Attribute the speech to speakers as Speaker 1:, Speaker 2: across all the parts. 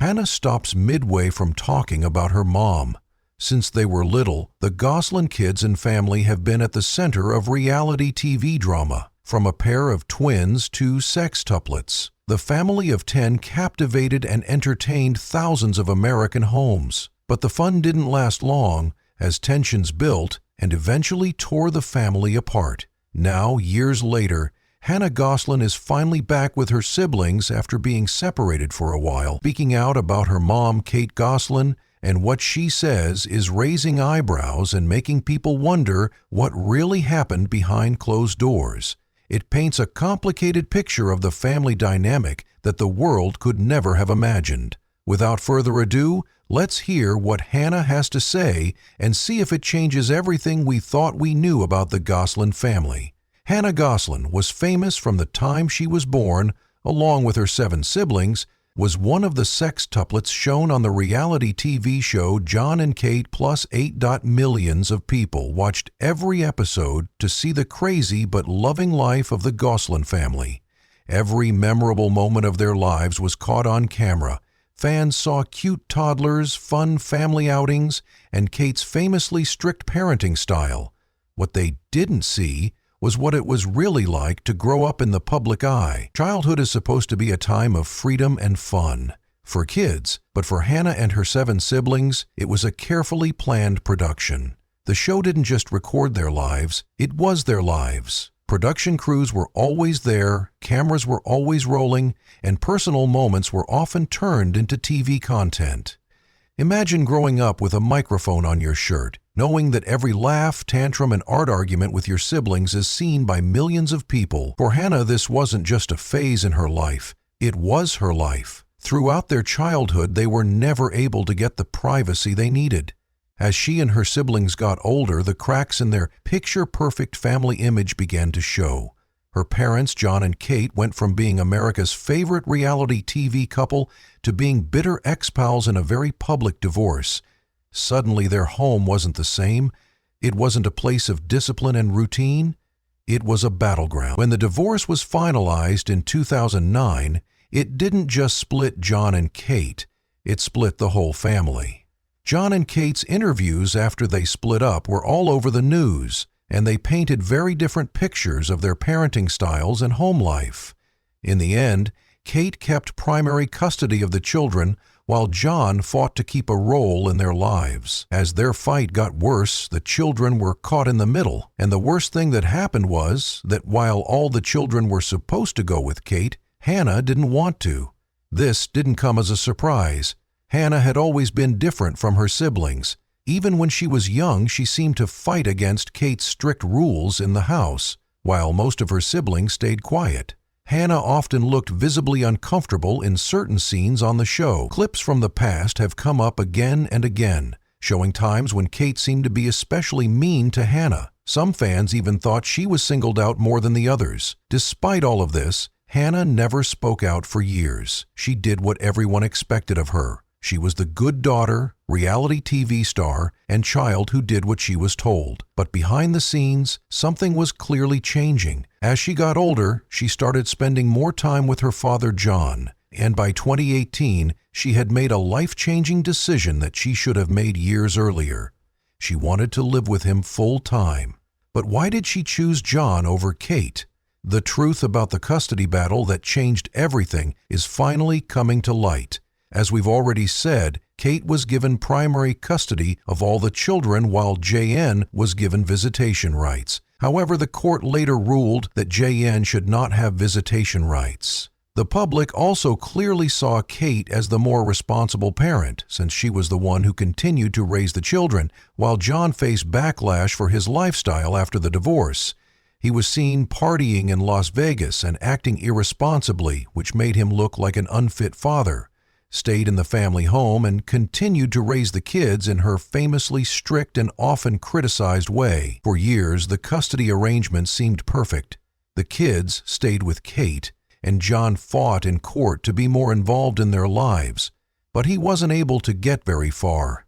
Speaker 1: Hannah stops midway from talking about her mom. Since they were little, the Gosselin kids and family have been at the center of reality TV drama. From a pair of twins to sextuplets, the family of 10 captivated and entertained thousands of American homes. But the fun didn't last long, as tensions built and eventually tore the family apart. Now, years later, Hannah Gosselin is finally back with her siblings after being separated for a while, speaking out about her mom, Kate Gosselin, and what she says is raising eyebrows and making people wonder what really happened behind closed doors. It paints a complicated picture of the family dynamic that the world could never have imagined. Without further ado, let's hear what Hannah has to say and see if it changes everything we thought we knew about the Gosselin family. Hannah Gosselin was famous from the time she was born, along with her 7 siblings, was one of the sextuplets shown on the reality TV show Jon and Kate plus 8. Millions of people watched every episode to see the crazy but loving life of the Gosselin family. Every memorable moment of their lives was caught on camera. Fans saw cute toddlers, fun family outings, and Kate's famously strict parenting style. What they didn't see was what it was really like to grow up in the public eye. Childhood is supposed to be a time of freedom and fun for kids, but for Hannah and her 7 siblings, it was a carefully planned production. The show didn't just record their lives, it was their lives. Production crews were always there, cameras were always rolling, and personal moments were often turned into TV content. Imagine growing up with a microphone on your shirt, knowing that every laugh, tantrum, and art argument with your siblings is seen by millions of people. For Hannah, this wasn't just a phase in her life, it was her life. Throughout their childhood, they were never able to get the privacy they needed. As she and her siblings got older, the cracks in their picture-perfect family image began to show. Her parents, Jon and Kate, went from being America's favorite reality TV couple to being bitter ex-pals in a very public divorce. Suddenly, their home wasn't the same. It wasn't a place of discipline and routine. It was a battleground. When the divorce was finalized in 2009, it didn't just split Jon and Kate, it split the whole family. Jon and Kate's interviews after they split up were all over the news, and they painted very different pictures of their parenting styles and home life. In the end, Kate kept primary custody of the children, while Jon fought to keep a role in their lives. As their fight got worse, the children were caught in the middle, and the worst thing that happened was that while all the children were supposed to go with Kate, Hannah didn't want to. This didn't come as a surprise. Hannah had always been different from her siblings. Even when she was young, she seemed to fight against Kate's strict rules in the house, while most of her siblings stayed quiet. Hannah often looked visibly uncomfortable in certain scenes on the show. Clips from the past have come up again and again, showing times when Kate seemed to be especially mean to Hannah. Some fans even thought she was singled out more than the others. Despite all of this, Hannah never spoke out for years. She did what everyone expected of her. She was the good daughter, reality TV star, and child who did what she was told. But behind the scenes, something was clearly changing. As she got older, she started spending more time with her father, Jon, and by 2018, she had made a life-changing decision that she should have made years earlier. She wanted to live with him full-time. But why did she choose Jon over Kate? The truth about the custody battle that changed everything is finally coming to light. As we've already said, Kate was given primary custody of all the children while JN was given visitation rights. However, the court later ruled that JN should not have visitation rights. The public also clearly saw Kate as the more responsible parent, since she was the one who continued to raise the children, while Jon faced backlash for his lifestyle after the divorce. He was seen partying in Las Vegas and acting irresponsibly, which made him look like an unfit father. Stayed in the family home and continued to raise the kids in her famously strict and often criticized way. For years, the custody arrangement seemed perfect. The kids stayed with Kate, and Jon fought in court to be more involved in their lives, but he wasn't able to get very far.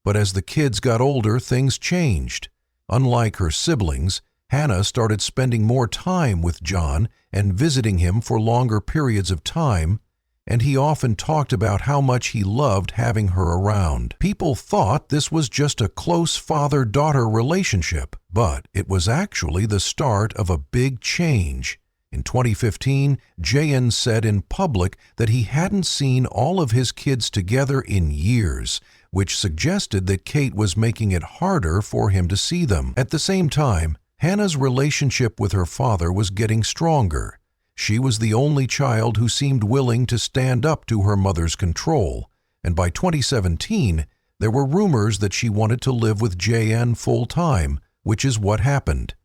Speaker 1: But as the kids got older, things changed. Unlike her siblings, Hannah started spending more time with Jon and visiting him for longer periods of time. and he often talked about how much he loved having her around. People thought this was just a close father-daughter relationship, but it was actually the start of a big change. In 2015, Jon said in public that he hadn't seen all of his kids together in years, which suggested that Kate was making it harder for him to see them. At the same time, Hannah's relationship with her father was getting stronger. She was the only child who seemed willing to stand up to her mother's control, and by 2017, there were rumors that she wanted to live with Jon full-time, which is what happened.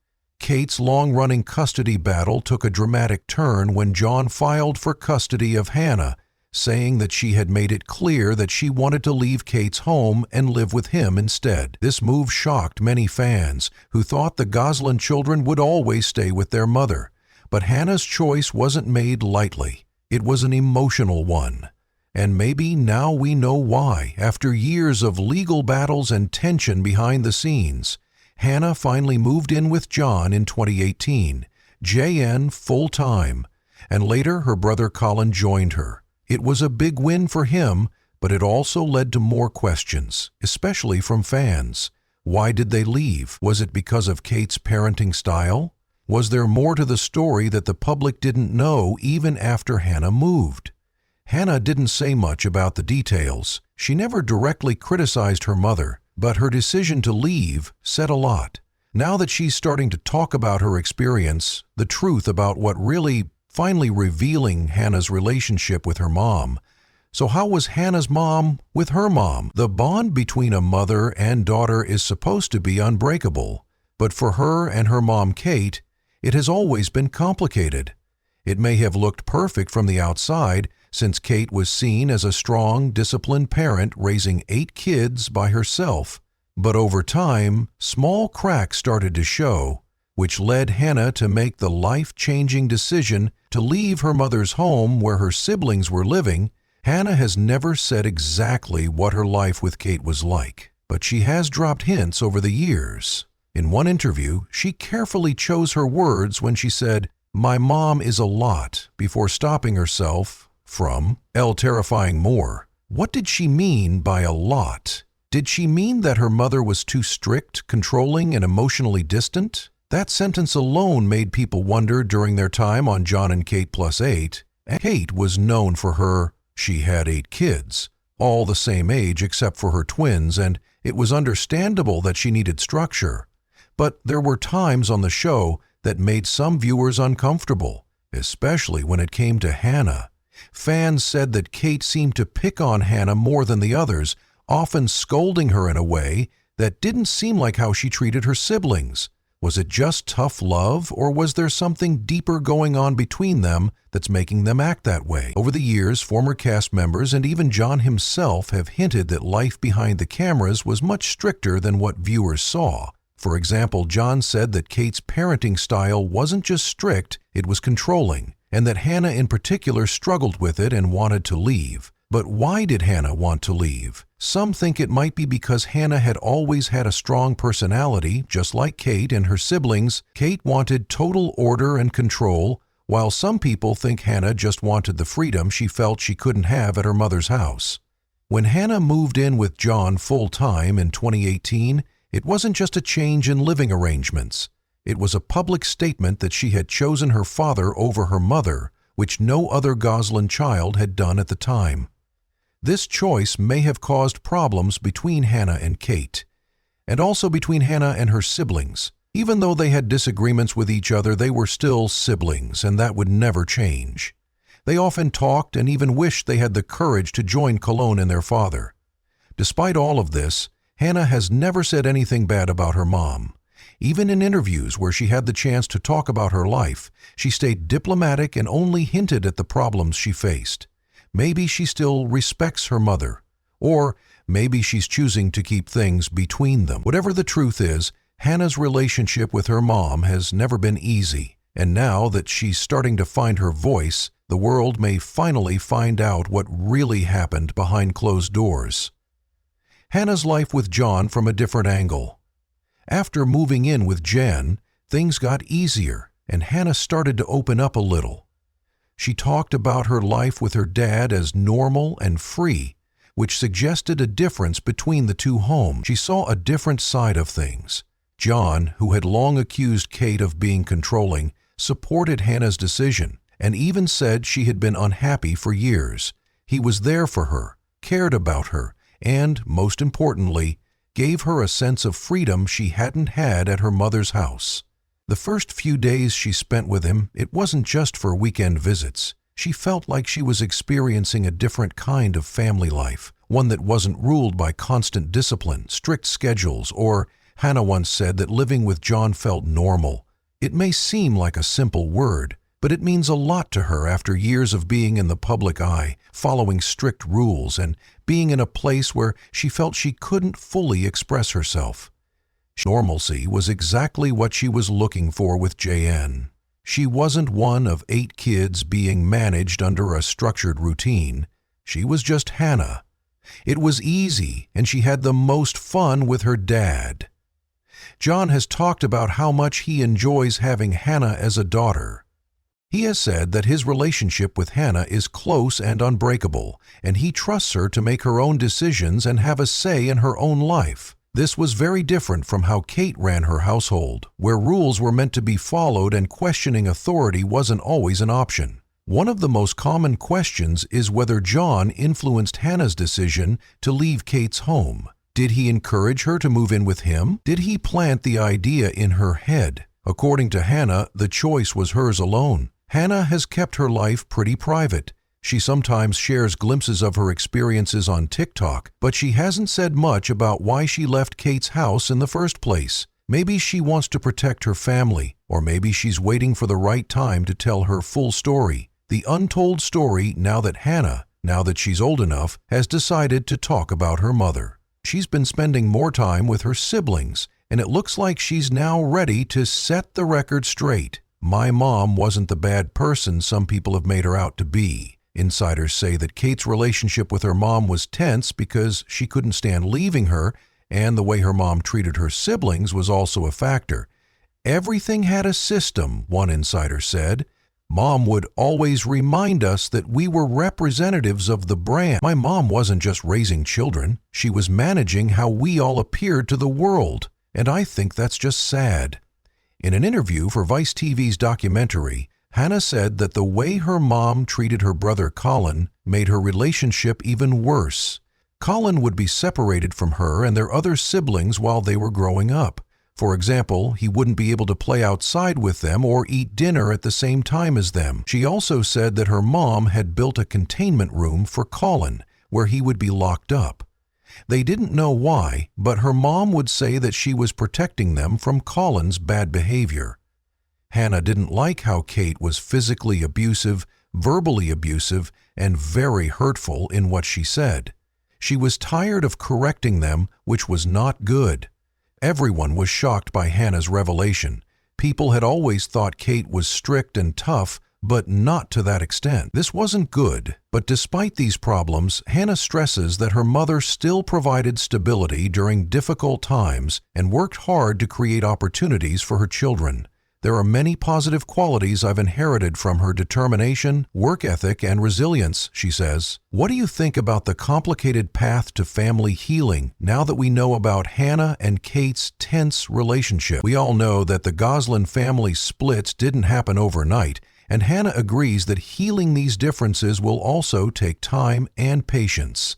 Speaker 1: Kate's long-running custody battle took a dramatic turn when Jon filed for custody of Hannah, saying that she had made it clear that she wanted to leave Kate's home and live with him instead. This move shocked many fans who thought the Gosselin children would always stay with their mother. But Hannah's choice wasn't made lightly. It was an emotional one. And maybe now we know why. After years of legal battles and tension behind the scenes, Hannah finally moved in with Jon in 2018, Jon full-time, and later her brother Colin joined her. It was a big win for him, but it also led to more questions, especially from fans. Why did they leave? Was it because of Kate's parenting style? Was there more to the story that the public didn't know even after Hannah moved? Hannah didn't say much about the details. She never directly criticized her mother, but her decision to leave said a lot. Now that she's starting to talk about her experience, the truth about what really finally revealing Hannah's relationship with her mom. So how was Hannah's mom with her mom? The bond between a mother and daughter is supposed to be unbreakable, but for her and her mom Kate, it has always been complicated. It may have looked perfect from the outside, since Kate was seen as a strong, disciplined parent raising 8 kids by herself. But over time, small cracks started to show, which led Hannah to make the life-changing decision to leave her mother's home where her siblings were living. Hannah has never said exactly what her life with Kate was like, but she has dropped hints over the years. In one interview, she carefully chose her words when she said, "My mom is a lot," before stopping herself from terrifying more. What did she mean by a lot? Did she mean that her mother was too strict, controlling, and emotionally distant? That sentence alone made people wonder during their time on Jon and Kate Plus 8. Kate was known for she had 8 kids, all the same age except for her twins, and it was understandable that she needed structure. But there were times on the show that made some viewers uncomfortable, especially when it came to Hannah. Fans said that Kate seemed to pick on Hannah more than the others, often scolding her in a way that didn't seem like how she treated her siblings. Was it just tough love, or was there something deeper going on between them that's making them act that way? Over the years, former cast members and even Jon himself have hinted that life behind the cameras was much stricter than what viewers saw. For example, Jon said that Kate's parenting style wasn't just strict, it was controlling, and that Hannah in particular struggled with it and wanted to leave. But why did Hannah want to leave? Some think it might be because Hannah had always had a strong personality, just like Kate and her siblings. Kate wanted total order and control, while some people think Hannah just wanted the freedom she felt she couldn't have at her mother's house. When Hannah moved in with Jon full-time in 2018, it wasn't just a change in living arrangements. It was a public statement that she had chosen her father over her mother, which no other Gosselin child had done at the time. This choice may have caused problems between Hannah and Kate, and also between Hannah and her siblings. Even though they had disagreements with each other, they were still siblings, and that would never change. They often talked and even wished they had the courage to join Colin and their father. Despite all of this, Hannah has never said anything bad about her mom. Even in interviews where she had the chance to talk about her life, she stayed diplomatic and only hinted at the problems she faced. Maybe she still respects her mother, or maybe she's choosing to keep things between them. Whatever the truth is, Hannah's relationship with her mom has never been easy, and now that she's starting to find her voice, the world may finally find out what really happened behind closed doors. Hannah's life with Jon from a different angle. After moving in with Jon, things got easier, and Hannah started to open up a little. She talked about her life with her dad as normal and free, which suggested a difference between the two homes. She saw a different side of things. Jon, who had long accused Kate of being controlling, supported Hannah's decision and even said she had been unhappy for years. He was there for her, cared about her, and, most importantly, gave her a sense of freedom she hadn't had at her mother's house. The first few days she spent with him, it wasn't just for weekend visits. She felt like she was experiencing a different kind of family life, one that wasn't ruled by constant discipline, strict schedules, or, Hannah once said that living with Jon felt normal. It may seem like a simple word, but it means a lot to her after years of being in the public eye, following strict rules, and being in a place where she felt she couldn't fully express herself. Normalcy was exactly what she was looking for with JN. She wasn't one of 8 kids being managed under a structured routine. She was just Hannah. It was easy, and she had the most fun with her dad. Jon has talked about how much he enjoys having Hannah as a daughter. He has said that his relationship with Hannah is close and unbreakable, and he trusts her to make her own decisions and have a say in her own life. This was very different from how Kate ran her household, where rules were meant to be followed and questioning authority wasn't always an option. One of the most common questions is whether Jon influenced Hannah's decision to leave Kate's home. Did he encourage her to move in with him? Did he plant the idea in her head? According to Hannah, the choice was hers alone. Hannah has kept her life pretty private. She sometimes shares glimpses of her experiences on TikTok, but she hasn't said much about why she left Kate's house in the first place. Maybe she wants to protect her family, or maybe she's waiting for the right time to tell her full story. The untold story now that she's old enough, has decided to talk about her mother. She's been spending more time with her siblings, and it looks like she's now ready to set the record straight. My mom wasn't the bad person some people have made her out to be. Insiders say that Kate's relationship with her mom was tense because she couldn't stand leaving her, and the way her mom treated her siblings was also a factor. Everything had a system, one insider said. Mom would always remind us that we were representatives of the brand. My mom wasn't just raising children, she was managing how we all appeared to the world, and I think that's just sad. In an interview for Vice TV's documentary, Hannah said that the way her mom treated her brother Colin made her relationship even worse. Colin would be separated from her and their other siblings while they were growing up. For example, he wouldn't be able to play outside with them or eat dinner at the same time as them. She also said that her mom had built a containment room for Colin, where he would be locked up. They didn't know why, but her mom would say that she was protecting them from Colin's bad behavior. Hannah didn't like how Kate was physically abusive, verbally abusive, and very hurtful in what she said. She was tired of correcting them, which was not good. Everyone was shocked by Hannah's revelation. People had always thought Kate was strict and tough, but not to that extent. This wasn't good, but despite these problems, Hannah stresses that her mother still provided stability during difficult times and worked hard to create opportunities for her children. There are many positive qualities I've inherited from her: determination, work ethic, and resilience, she says. What do you think about the complicated path to family healing now that we know about Hannah and Kate's tense relationship? We all know that the Gosselin family splits didn't happen overnight, and Hannah agrees that healing these differences will also take time and patience.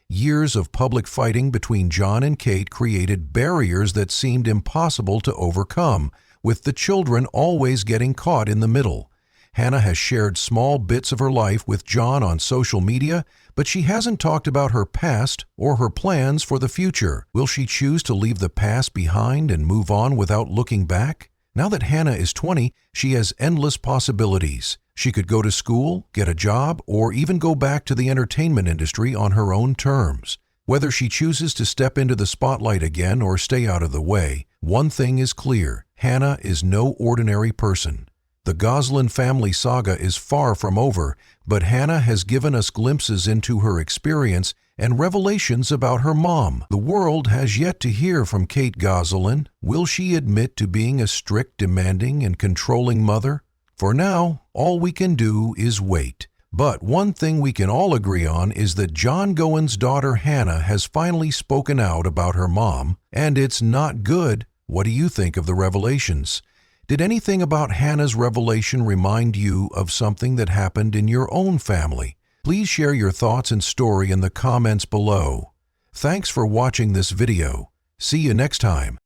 Speaker 1: Years of public fighting between Jon and Kate created barriers that seemed impossible to overcome, with the children always getting caught in the middle. Hannah has shared small bits of her life with Jon on social media, but she hasn't talked about her past or her plans for the future. Will she choose to leave the past behind and move on without looking back? Now that Hannah is 20, she has endless possibilities. She could go to school, get a job, or even go back to the entertainment industry on her own terms. Whether she chooses to step into the spotlight again or stay out of the way, one thing is clear: Hannah is no ordinary person. The Gosselin family saga is far from over, but Hannah has given us glimpses into her experience and revelations about her mom. The world has yet to hear from Kate Gosselin. Will she admit to being a strict, demanding, and controlling mother? For now, All we can do is wait. But one thing we can all agree on is that Jon Gosellin's daughter Hannah has finally spoken out about her mom, and it's not good. What do you think of the revelations? Did anything about Hannah's revelation remind you of something that happened in your own family? Please share your thoughts and story in the comments below. Thanks for watching this video. See you next time.